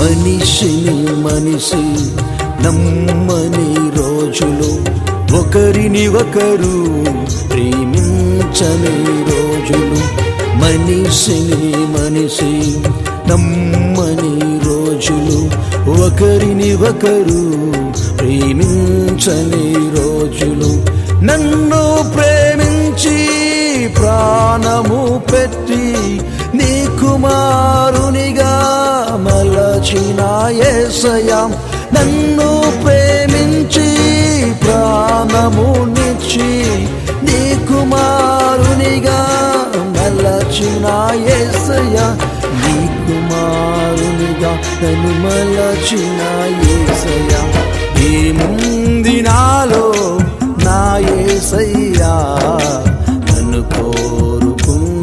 మనిషి నమ్మని రోజులు, ఒకరిని ఒకరు ప్రేమించని రోజులు. మనిషి నమ్మని రోజులు, ఒకరిని ఒకరు ప్రేమించని రోజులు. నన్ను ప్రేమించి ప్రాణము పెట్టి నీ కుమారునిగా మలచిన యేసయ్యా, నన్ను ప్రేమించి ప్రాణమునిచ్చి నీ కుమారునిగా మలచిన యేసయ్యా, నీ కుమారునిగా నన్ను మలచిన యేసయ్యా. ఏముంది నాలో నా యేసయ్యా, నన్ను కోరుకున్నావయ్యా.